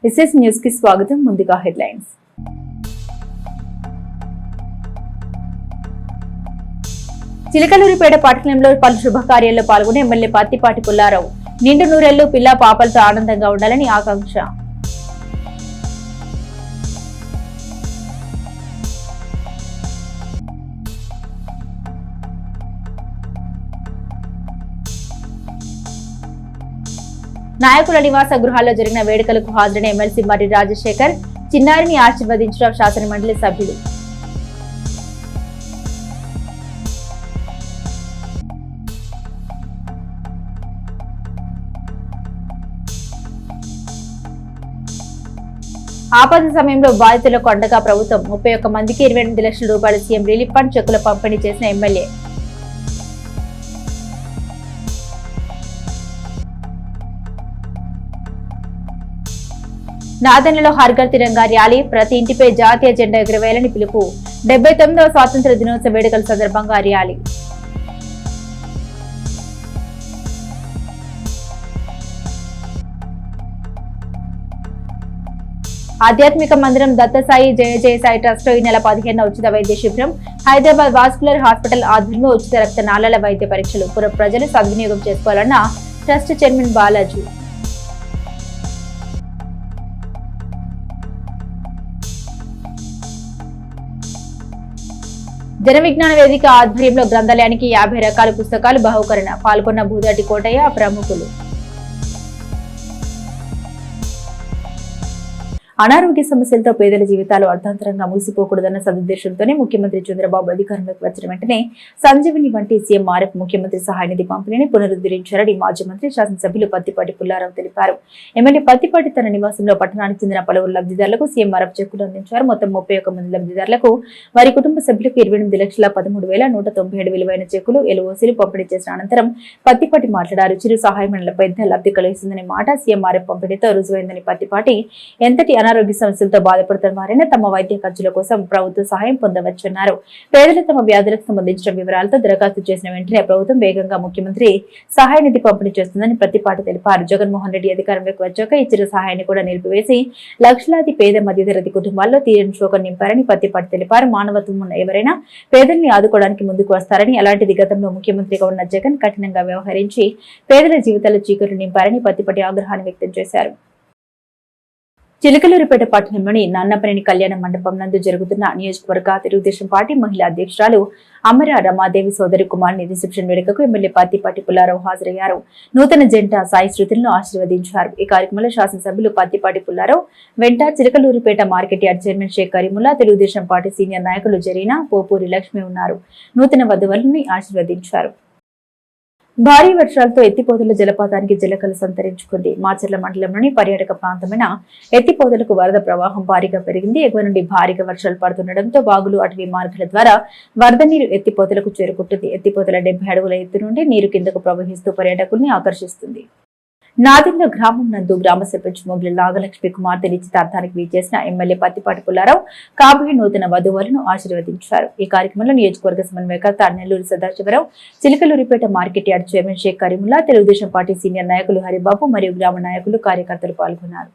SS news కి స్వాగతం. ముందుగా హెడ్లైన్స్. చిలకలూరిపేట పట్టణంలో పలు శుభకార్యాల్లో పాల్గొని ఎమ్మెల్యే పత్తిపాటి పుల్లారావు నిండు నూరేళ్లు పిల్లా పాపలతో ఆనందంగా ఉండాలని ఆకాంక్ష. నాయకుల నివాస గృహాల్లో జరిగిన వేడుకలకు హాజరైన ఎమ్మెల్సీ మర్రి రాజశేఖర్ చిన్నారిని ఆశీర్వదించిన శాసనమండలి సభ్యులు. ఆపద సమయంలో బాధితులకు అండగా ప్రభుత్వం 31 మందికి 28 లక్షల రూపాయల సీఎం రిలీఫ్ ఫండ్ చెక్కుల పంపిణీ చేసిన ఎమ్మెల్యే. నాదెండ్లలో హర్ఘర్ తిరంగా ర్యాలీ, ప్రతి ఇంటిపై జాతీయ జెండా ఎగురవేయాలని పిలుపు. 79వ స్వాతంత్ర దినోత్సవ వేడుకల సందర్భంగా ర్యాలీ. ఆధ్యాత్మిక మందిరం దత్తసాయి జయ జయ సాయి ట్రస్ట్ ఈ నెల 15న ఉచిత వైద్య శిబిరం. హైదరాబాద్ వాస్కులర్ హాస్పిటల్ ఆధ్వర్యంలో ఉచిత రక్త నాళాల వైద్య పరీక్షలు. పుర ప్రజలు సద్వినియోగం చేసుకోవాలన్న ట్రస్ట్ చైర్మన్ బాలాజీ. జన విజ్ఞాన వేదిక ఆధ్వర్యంలో గ్రంథాలయానికి 50 రకాల పుస్తకాలు బహుకరణ. పాల్గొన్న భూదాటి కోటయ్య ప్రముఖులు. అనారోగ్య సమస్యలతో పేదల జీవితాలు అర్థాంతరంగా మూసిపోకూడదన్న సదుద్దేశంతోనే ముఖ్యమంత్రి చంద్రబాబు అధికారంలోకి వచ్చిన వెంటనే సంజీవిని వంటి సీఎంఆర్ఎఫ్ ముఖ్యమంత్రి సహాయ నిధి పంపిణీని పునరుద్ధరించారని మాజీ మంత్రి శాసనసభ్యులు పత్తిపాటి పుల్లారావు తెలిపారు. ఎమ్మెల్యే పత్తిపాటి తన నివాసంలో పట్టణానికి చెందిన పలువురు లబ్ధిదారులకు సీఎంఆర్ఎఫ్ చెక్కులు అందించారు. మొత్తం 31 మంది లబ్ధిదారులకు వారి కుటుంబ సభ్యులకు 28,13,197 విలువైన చెక్కులు, ఎల్ఓసీలు పంపిణీ చేసిన అనంతరం పత్తిపాటి మాట్లాడారు. చిరు సహాయమణుల పెద్ద లబ్ధి కలిగిస్తుందనే మాట సీఎంఆర్ఎఫ్ పంపిణీతో రుజువైందని పత్తిపాటి ఎంతటి అనారోగ్య సమస్యలతో బాధపడుతున్న వారైనా తమ వైద్య ఖర్చుల కోసం ప్రభుత్వ సహాయం పొందవచ్చన్నారు. పేదలు తమ వ్యాధులకు సంబంధించిన వివరాలతో దరఖాస్తు చేసిన వెంటనే ప్రభుత్వం వేగంగా ముఖ్యమంత్రి సహాయ నిధి పంపిణీ చేస్తుందని ప్రతిపాటి తెలిపారు. జగన్మోహన్ రెడ్డి అధికారంలోకి వచ్చాక ఇచ్చిన సహాయాన్ని కూడా నిలిపివేసి లక్షలాది పేద మధ్యతరగతి కుటుంబాల్లో తీరని శోకం నింపారని ప్రతిపాటి తెలిపారు. మానవత్వం ఉన్న ఎవరైనా పేదల్ని ఆదుకోవడానికి ముందుకు వస్తారని, అలాంటిది గతంలో ముఖ్యమంత్రిగా ఉన్న జగన్ కఠినంగా వ్యవహరించి పేదల జీవితాల్లో చీకట్లు నింపారని ప్రతిపాటి ఆగ్రహాన్ని వ్యక్తం చేశారు. చిలకలూరిపేట పట్టణంలోని నాన్నపనేని కళ్యాణ మండపం నందు జరుగుతున్న నియోజకవర్గ తెలుగుదేశం పార్టీ మహిళా అధ్యక్షురాలు అమర రమాదేవి సోదరి కుమార్ని రిసెప్షన్ వేడుకకు ఎమ్మెల్యే పత్తిపాటి పుల్లారావు హాజరయ్యారు. నూతన జంట సాయి శృతులను ఆశీర్వదించారు. ఈ కార్యక్రమంలో శాసనసభ్యులు పత్తిపాటి పుల్లారావు వెంట Chilakaluripet market yard chairman Shaik Karimulla, Telugudesam party senior నాయకులు జరీనా, పోపూరి లక్ష్మి ఉన్నారు. నూతన వధువులను ఆశీర్వదించారు. భారీ వర్షాలతో ఎత్తిపోతల జలపాతానికి జలకలు సంతరించుకుంది. మాచర్ల మండలంలోని పర్యాటక ప్రాంతమైన ఎత్తిపోతలకు వరద ప్రవాహం భారీగా పెరిగింది. ఎగువ నుండి భారీగా వర్షాలు పడుతుండటంతో వాగులు, అటవీ మార్గాల ద్వారా వరద నీరు ఎత్తిపోతలకు చేరుకుంటుంది. ఎత్తిపోతల 70 అడుగుల ఎత్తు నుండి నీరు కిందకు ప్రవహిస్తూ పర్యాటకుల్ని ఆకర్షిస్తుంది. నాదెండ్ల గ్రామం నందు గ్రామ సర్పంచ్ మొగ్లి నాగలక్ష్మి కుమార్తె నిశ్చితార్థానికి వీచేసిన ఎమ్మెల్యే పత్తిపాటి పుల్లారావు కాబోయే నూతన వధువులను ఆశీర్వదించారు. ఈ కార్యక్రమంలో నియోజకవర్గ సమన్వయకర్త Nellore Sadasivarao, Chilakaluripet market yard chairman Shaik Karimulla, Telugudesam party senior నాయకులు హరిబాబు మరియు గ్రామ నాయకులు, కార్యకర్తలు పాల్గొన్నారు.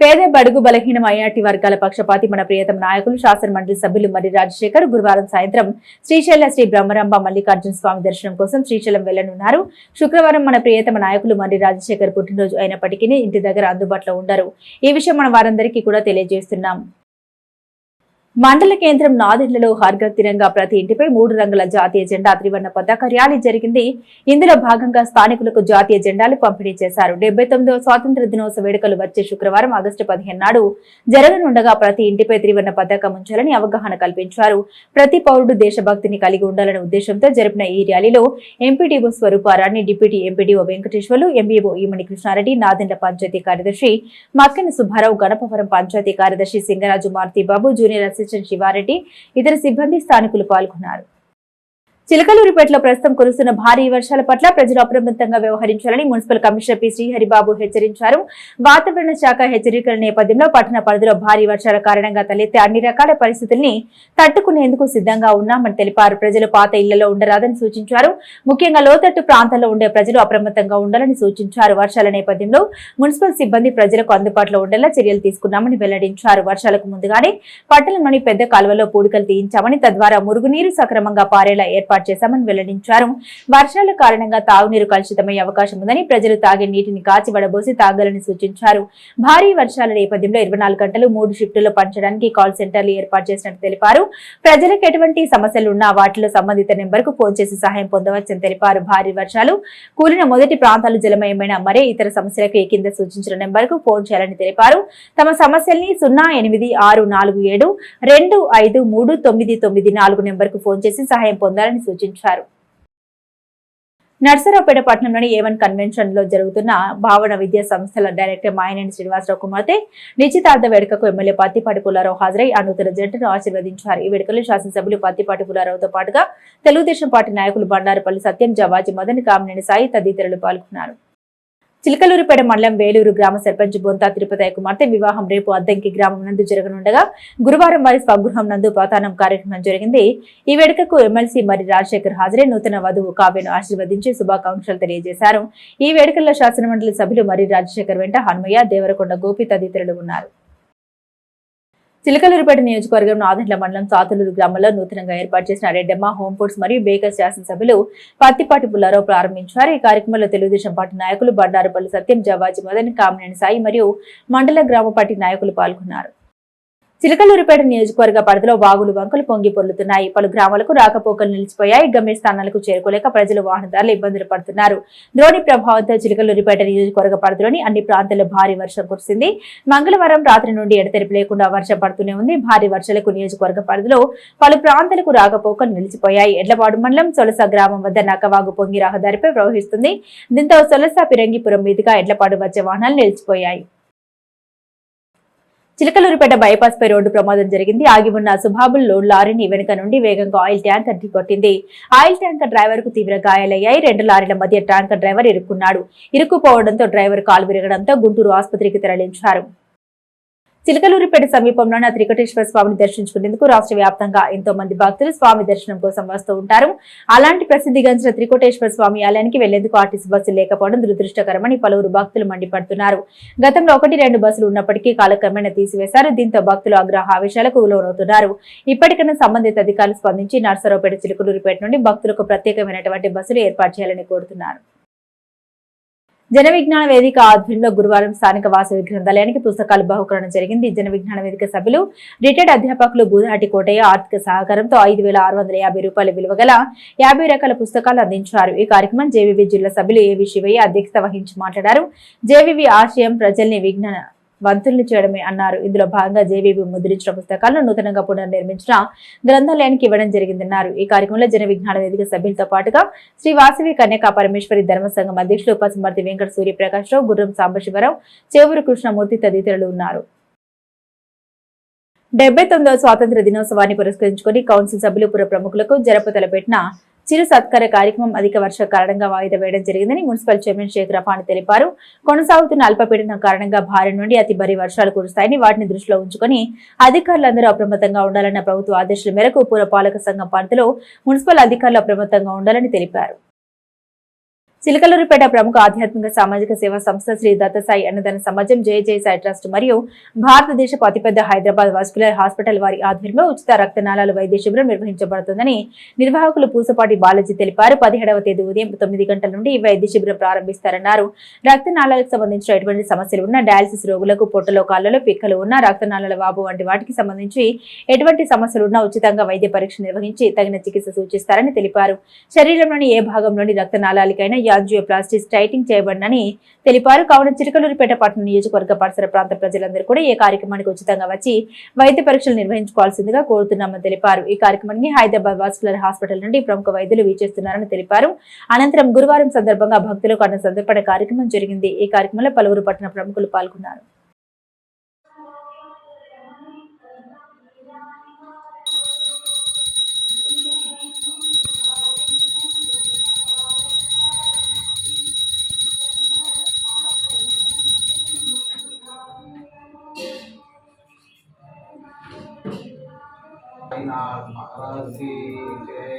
పేద బడుగు బలహీన మైనార్టీ వర్గాల పక్షపాతి మన ప్రియతమ నాయకులు శాసన మండలి సభ్యులు మర్రి రాజశేఖర్ గురువారం సాయంత్రం శ్రీశైల శ్రీ బ్రహ్మరంభ మల్లికార్జున స్వామి దర్శనం కోసం శ్రీశైలం వెళ్లనున్నారు. శుక్రవారం మన ప్రియతమ నాయకులు మర్రి రాజశేఖర్ పుట్టినరోజు అయినప్పటికీ ఇంటి దగ్గర అందుబాటులో ఉండరు. ఈ విషయం మన వారందరికీ కూడా తెలియజేస్తున్నాం. మండల కేంద్రం నాదెండ్లలో హర్ఘర్ తిరంగా ప్రతి ఇంటిపై 3 రంగుల జాతీయ జెండా త్రివర్ణ పతాక ర్యాలీ జరిగింది. ఇందులో భాగంగా స్థానికులకు జాతీయ జెండాలు పంపిణీ చేశారు. 79వ స్వాతంత్ర దినోత్సవ వేడుకలు వచ్చే శుక్రవారం ఆగస్టు 15 నాడు జరగనుండగా ప్రతి ఇంటిపై త్రివర్ణ పతాకం ఉంచాలని అవగాహన కల్పించారు. ప్రతి పౌరుడు దేశభక్తిని కలిగి ఉండాలనే ఉద్దేశంతో జరిపిన ఈ ర్యాలీలో MPDO Swaruparani, deputy MPDO Venkateswarlu, MBO Eemani Krishnareddy, Nadendla panchayat కార్యదర్శి మక్కెన సుబ్బారావు, గణపవరం పంచాయతీ కార్యదర్శి సింగరాజు, మార్తిబాబు, జూనియర్ అసిస్టెంట్ శివారెడ్డి, ఇతర సిబ్బంది, స్థానికులు పాల్గొన్నారు. చిలకలూరిపేటలో ప్రస్తుతం కురుస్తున్న భారీ వర్షాల పట్ల ప్రజలు అప్రమత్తంగా వ్యవహరించాలని మున్సిపల్ కమిషనర్ పి శ్రీహరిబాబు హెచ్చరించారు. వాతావరణ శాఖ హెచ్చరికల నేపథ్యంలో పట్టణ పరిధిలో భారీ వర్షాల కారణంగా తలెత్తే అన్ని రకాల పరిస్థితుల్ని తట్టుకునేందుకు సిద్ధంగా ఉన్నామని తెలిపారు. ప్రజలు పాత ఇళ్లలో ఉండరాదని సూచించారు. ముఖ్యంగా లోతట్టు ప్రాంతాల్లో ఉండే ప్రజలు అప్రమత్తంగా ఉండాలని సూచించారు. వర్షాల నేపథ్యంలో మున్సిపల్ సిబ్బంది ప్రజలకు అందుబాటులో ఉండేలా చర్యలు తీసుకున్నామని వెల్లడించారు. వర్షాలకు ముందుగానే పట్టణంలోని పెద్ద కాలువలో పూడికలు తీయించామని, తద్వారా మురుగునీరు సక్రమంగా పారేలా ఏర్పాటు చేశామని వెల్లడించారు. వర్షాల కారణంగా తాగునీరు కలుషితమయ్యే అవకాశం ఉందని, ప్రజలు తాగే నీటిని కాచి వడబోసి తాగాలని సూచించారు. భారీ వర్షాల నేపథ్యంలో 24 గంటలు 3 షిఫ్టుల్లో పంచడానికి కాల్ సెంటర్లు ఏర్పాటు చేసినట్టు తెలిపారు. ప్రజలకు ఎటువంటి సమస్యలు ఉన్నా వాటిలో సంబంధిత నెంబర్కు ఫోన్ చేసి సహాయం పొందవచ్చని తెలిపారు. భారీ వర్షాలు కూలిన మొదటి ప్రాంతాలు జలమయమైన మరే ఇతర సమస్యలకు కింద సూచించిన నెంబర్కు ఫోన్ చేయాలని తెలిపారు. తమ సమస్యల్ని 08647253994 నెంబర్కు ఫోన్ చేసి సహాయం పొందాలని సూచించారు. నర్సరావుపేట పట్టణంలోని A1 కన్వెన్షన్ లో జరుగుతున్న భావన విద్యా సంస్థల డైరెక్టర్ మాయనేని శ్రీనివాసరావు కుమార్తె నిశ్చితార్థ వేడుకకు ఎమ్మెల్యే పత్తిపాటి పుల్లారావు హాజరై ఆ నూతన జంటను ఆశీర్వదించారు. ఈ వేడుకలో శాసనసభ్యులు పత్తిపాటి పుల్లారావుతో పాటుగా తెలుగుదేశం పార్టీ నాయకులు బండారుపల్లి సత్యం, జవాజీ మదన్, కామినేని సాయి తదితరులు పాల్గొన్నారు. చిలకలూరిపేట మండలం వేలూరు గ్రామ సర్పంచ్ బొంతా తిరుపతి కుమార్తె వివాహం రేపు అద్దంకి గ్రామం నందు జరగనుండగా గురువారం వారి స్వగృహం నందు ప్రధానం కార్యక్రమం జరిగింది. ఈ వేడుకకు ఎమ్మెల్సీ మరి రాజశేఖర్ హాజరై నూతన వధువు కావ్యను ఆశీర్వదించి శుభాకాంక్షలు తెలియజేశారు. ఈ వేడుకల్లో శాసనమండలి సభ్యులు మరి రాజశేఖర్ వెంట హనుమయ్య, దేవరకొండ గోపి తదితరులు ఉన్నారు. చిలకలూరిపేట నియోజకవర్గం ఆదండ్ల మండలం సాతులూరు గ్రామంలో నూతనంగా ఏర్పాటు చేసిన రెడ్డమ్మ హోమ్ ఫుడ్స్ మరియు బేకర్స్ శాసనసభ్యులు పత్తిపాటి పుల్లారావు ప్రారంభించారు. ఈ కార్యక్రమంలో తెలుగుదేశం పార్టీ నాయకులు బండారుపల్లి సత్యం, జవాజీ మదన్, కామినేని సాయి మరియు మండల గ్రామ పార్టీ నాయకులు పాల్గొన్నారు. చిలకలూరిపేట నియోజకవర్గ పరిధిలో వాగులు, వంకలు పొంగి పొర్లుతున్నాయి. పలు గ్రామాలకు రాకపోకలు నిలిచిపోయాయి. గమ్యస్థానాలకు చేరుకోలేక ప్రజలు, వాహనదారులు ఇబ్బందులు పడుతున్నారు. ద్రోణి ప్రభావంతో చిలకలూరిపేట నియోజకవర్గ పరిధిలోని అన్ని ప్రాంతాల్లో భారీ వర్షం కురిసింది. మంగళవారం రాత్రి నుండి ఎడతెరిపి లేకుండా వర్షం పడుతూనే ఉంది. భారీ వర్షాలకు నియోజకవర్గ పరిధిలో పలు ప్రాంతాలకు రాకపోకలు నిలిచిపోయాయి. ఎడ్లపాడు మండలం సొలస గ్రామం వద్ద నక్కవాగు పొంగి రహదారిపై ప్రవహిస్తుంది. దీంతో సొలస పిరంగిపురం మీదుగా ఎడ్లపాడు వచ్చే వాహనాలు నిలిచిపోయాయి. చిలకలూరిపేట బైపాస్ పై రోడ్డు ప్రమాదం జరిగింది. ఆగి ఉన్న సుభాబుల్ లోడ్ లారీని వెనుక నుండి వేగంగా ఆయిల్ ట్యాంకర్ ఢీకొట్టింది. ఆయిల్ ట్యాంకర్ డ్రైవర్ కు తీవ్ర గాయాలయ్యాయి. 2 లారీల మధ్య ట్యాంకర్ డ్రైవర్ ఇరుక్కున్నాడు. ఇరుక్కుపోవడంతో డ్రైవర్ కాలు విరగడంతో గుంటూరు ఆసుపత్రికి తరలించారు. చిలకలూరిపేట సమీపంలోని త్రికటేశ్వర స్వామిని దర్శించుకునేందుకు రాష్ట్ర వ్యాప్తంగా ఎంతో మంది భక్తులు స్వామి దర్శనం కోసం వస్తూ ఉంటారు. అలాంటి ప్రసిద్ధిగాంచిన త్రికటేశ్వర స్వామి ఆలయానికి వెళ్లేందుకు ఆర్టీసీ బస్సులు లేకపోవడం దురదృష్టకరమని పలువురు భక్తులు మండిపడుతున్నారు. గతంలో 1-2 బస్సులు ఉన్నప్పటికీ కాలక్రమేణా తీసివేశారు. దీంతో భక్తులు ఆగ్రహ ఆవేశాలకు లోనవుతున్నారు. ఇప్పటికైనా సంబంధిత అధికారులు స్పందించి నర్సరావుపేట, చిలకలూరిపేట నుండి భక్తులకు ప్రత్యేకమైనటువంటి బస్సులు ఏర్పాటు చేయాలని కోరుతున్నారు. జన విజ్ఞాన వేదిక ఆధ్వర్యంలో గురువారం స్థానిక వాసవి గ్రంథాలయానికి పుస్తకాలు బహుకరణ జరిగింది. జన విజ్ఞాన వేదిక సభ్యులు రిటైర్డ్ అధ్యాపకులు బూదహాటి కోటయ్య ఆర్థిక సహకారంతో 5,650 రూపాయల విలువ గల 50 రకాల పుస్తకాలు అందించారు. ఈ కార్యక్రమం జేవీవి జిల్లా సభ్యులు ఏవి శివయ్య అధ్యక్షత వహించి మాట్లాడారు. జేవీవి ఆశయం ప్రజల్ని విజ్ఞాన వంతుల్ని చేయడమే అన్నారు. ఇందులో భాగంగా జేవీవి ముద్రించిన పుస్తకాలను నూతనంగా పునర్నిర్మించిన గ్రంథాలయానికి ఇవ్వడం జరిగిందన్నారు. ఈ కార్యక్రమంలో జన విజ్ఞాన వేదిక సభ్యులతో పాటుగా శ్రీ వాసవి కన్యకా పరమేశ్వరి ధర్మసంఘం అధ్యక్షులు ఉపసంహర్తి వెంకట సూర్యప్రకాశ్రావు, గుర్రం సాంబశివరావు, చేవూరు కృష్ణమూర్తి తదితరులు ఉన్నారు. 79వ స్వాతంత్ర దినోత్సవాన్ని పురస్కరించుకుని కౌన్సిల్ సభ్యులు, పుర ప్రముఖులకు జరప తలపెట్టిన చిరు సత్కార కార్యక్రమం అధిక వర్ష కారణంగా వాయిదా వేయడం జరిగిందని మున్సిపల్ చైర్మన్ షేక్ రఫాని తెలిపారు. కొనసాగుతున్న అల్పపీడనం కారణంగా భారీ నుండి అతి భారీ వర్షాలు కురుస్తాయని, వాటిని దృష్టిలో ఉంచుకుని అధికారులందరూ అప్రమత్తంగా ఉండాలన్న ప్రభుత్వ ఆదేశాల మేరకు పురపాలక సంఘం పరిధిలో మున్సిపల్ అధికారులు అప్రమత్తంగా ఉండాలని తెలిపారు. చిలకలూరిపేట ప్రముఖ ఆధ్యాత్మిక సామాజిక సేవా సంస్థ శ్రీ దత్తసాయి అన్నదాన సమాజం, జయ జయ సాయి ట్రస్ట్ మరియు భారతదేశపు అతిపెద్ద హైదరాబాద్ వాస్కులర్ హాస్పిటల్ వారి ఆధ్వర్యంలో ఉచిత రక్తనాళాల వైద్య శిబిరం నిర్వహించబడుతుందని నిర్వాహకులు పూసపాటి బాలాజీ తెలిపారు. 17వ తేదీ ఉదయం 9 గంటల నుండి ఈ వైద్య శిబిరం ప్రారంభిస్తారన్నారు. రక్తనాళాలకు సంబంధించిన ఎటువంటి సమస్యలు ఉన్నా, డయాలసిస్ రోగులకు పొట్టలో, కాళ్లలో పిక్కలు ఉన్నా, రక్తనాళాల వాపు వంటి వాటికి సంబంధించి ఎటువంటి సమస్యలు ఉన్నా ఉచితంగా వైద్య పరీక్ష నిర్వహించి తగిన చికిత్స సూచిస్తారని తెలిపారు. శరీరంలోని ఏ భాగంలోని రక్తనాళాలకైనా యాంజియోప్లాస్టీ టైటింగ్ చేయబడినని తెలిపారు. కావున చిలకలూరిపేట పట్టణ నియోజకవర్గ పరిసర ప్రాంత ప్రజలందరూ కూడా ఈ కార్యక్రమానికి ఉచితంగా వచ్చి వైద్య పరీక్షలు నిర్వహించుకోవాల్సిందిగా కోరుతున్నామని తెలిపారు. ఈ కార్యక్రమానికి హైదరాబాద్ వాస్కులర్ హాస్పిటల్ నుండి ప్రముఖ వైద్యులు వీచేస్తున్నారని తెలిపారు. అనంతరం గురువారం సందర్భంగా భక్తులకు అన్న సందర్పణ కార్యక్రమం జరిగింది. ఈ కార్యక్రమంలో పలువురు పట్టణ ప్రముఖులు పాల్గొన్నారు. साईनाथ महाराज की जय।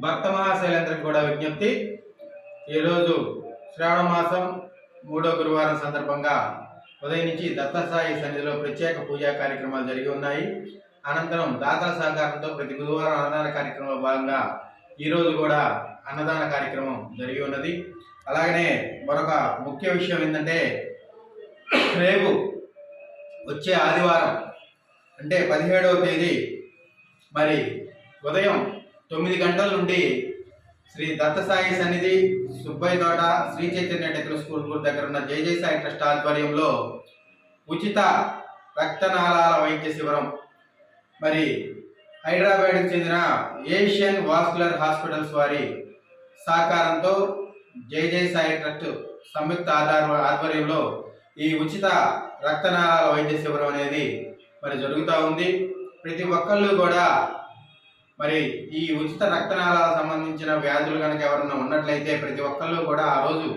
భక్త మహాశైలందరికి కూడా విజ్ఞప్తి, ఈరోజు శ్రావణ మాసం 3వ గురువారం సందర్భంగా ఉదయం నుంచి దత్తసాయి సన్నిధిలో ప్రత్యేక పూజా కార్యక్రమాలు జరిగి ఉన్నాయి. అనంతరం దాతల సహకారంతో ప్రతి బుధవారం అన్నదాన కార్యక్రమంలో భాగంగా ఈరోజు కూడా అన్నదాన కార్యక్రమం జరిగి ఉన్నది. అలాగనే మరొక ముఖ్య విషయం ఏంటంటే, రేపు వచ్చే ఆదివారం అంటే 17వ తేదీ మరి ఉదయం 9 గంటల నుండి శ్రీ దత్తసాయి సన్నిధి, సుబ్బయ్య తోట, శ్రీ చైతన్య టెక్నో స్కూల్ దగ్గర ఉన్న జై జై సాయి ట్రస్ట్ ఆధ్వర్యంలో ఉచిత రక్తనాళాల వైద్య శిబిరం మరి హైదరాబాద్కి చెందిన ఏషియన్ వాస్కులర్ హాస్పిటల్స్ వారి సహకారంతో జై జై సాయి ట్రస్ట్ సంయుక్త ఆధ్వర్యంలో ఈ ఉచిత రక్తనాళాల వైద్య శిబిరం అనేది మరి జరుగుతూ ఉంది. ప్రతి ఒక్కళ్ళు కూడా మరి ఈ ఉచిత రక్తనాళాలకు సంబంధించిన వ్యాధులు కనుక ఎవరన్నా ఉన్నట్లయితే ప్రతి ఒక్కళ్ళు కూడా ఆ రోజు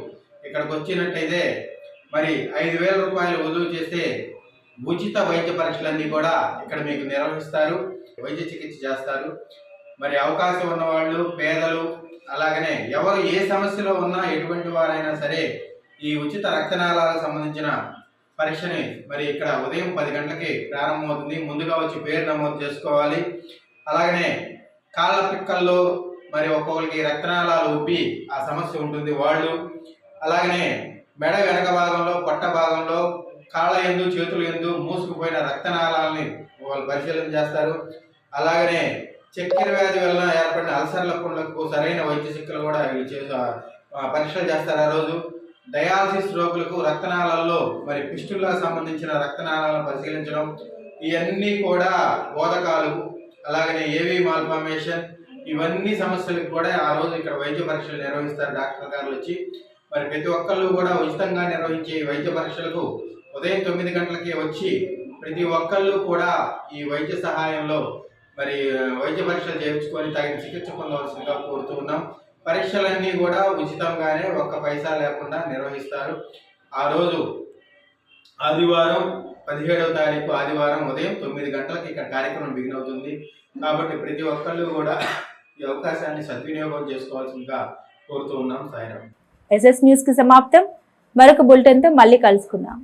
ఇక్కడికి వచ్చినట్లయితే మరి 5,000 రూపాయలు వసూలు చేస్తే ఉచిత వైద్య పరీక్షలన్నీ కూడా ఇక్కడ మీకు నిర్వహిస్తారు, వైద్య చికిత్స చేస్తారు. మరి అవకాశం ఉన్నవాళ్ళు, పేదలు, అలాగనే ఎవరు ఏ సమస్యలో ఉన్నా ఎటువంటి వారైనా సరే ఈ ఉచిత రక్తనాళాలకు సంబంధించిన పరీక్షని మరి ఇక్కడ ఉదయం 10 గంటలకి ప్రారంభమవుతుంది. ముందుగా వచ్చి పేరు నమోదు చేసుకోవాలి. అలాగనే కాళ్ళ పిక్కల్లో మరి ఒక్కొక్కరికి రక్తనాళాలు ఉబ్బి ఆ సమస్య ఉంటుంది వాళ్ళు, అలాగనే మెడ వెనక భాగంలో, పొట్ట భాగంలో, కాళ్ళ యందు, చేతుల యందు మూసుకుపోయిన రక్తనాళాలని వాళ్ళు పరిశీలన చేస్తారు. అలాగనే చక్కెర వ్యాధి వలన ఏర్పడిన అల్సర్ల పుండ్లకు సరైన వైద్య చికిత్సలు కూడా వీళ్ళు పరీక్షలు చేస్తారు ఆ రోజు. డయాలసిస్ రోగులకు రక్తనాళాల్లో మరి పిస్టులకు సంబంధించిన రక్తనాళాలను పరిశీలించడం, ఇవన్నీ కూడా బోధకాలు, అలాగనే ఏవి మాల్ఫార్మేషన్, ఇవన్నీ సమస్యలకు కూడా ఆ రోజు ఇక్కడ వైద్య పరీక్షలు నిర్వహిస్తారు డాక్టర్ గారు వచ్చి. మరి ప్రతి ఒక్కళ్ళు కూడా ఉచితంగా నిర్వహించే వైద్య పరీక్షలకు ఉదయం 9 గంటలకి వచ్చి ప్రతి ఒక్కళ్ళు కూడా ఈ వైద్య సహాయంలో మరి వైద్య పరీక్షలు చేయించుకొని తగిన చికిత్స పొందవలసిందిగా కోరుతూ ఉన్నాం. పరీక్షలన్నీ కూడా ఉచితంగానే, ఒక్క పైసా లేకుండా నిర్వహిస్తారు. ఆ రోజు ఆదివారం 17వ తారీఖు ఆదివారం ఉదయం 9 గంటలకు ఇక్కడ కార్యక్రమం బిగిన్ అవుతుంది. కాబట్టి ప్రతి ఒక్కళ్ళు కూడా ఈ అవకాశాన్ని సద్వినియోగం చేసుకోవాల్సిందిగా కోరుతూ ఉన్నాం. సాయిరాం. ఎస్ఎస్ న్యూస్ కి సమాప్తం. మరొక బులెటిన్ తో మళ్ళీ కలుసుకుందాం.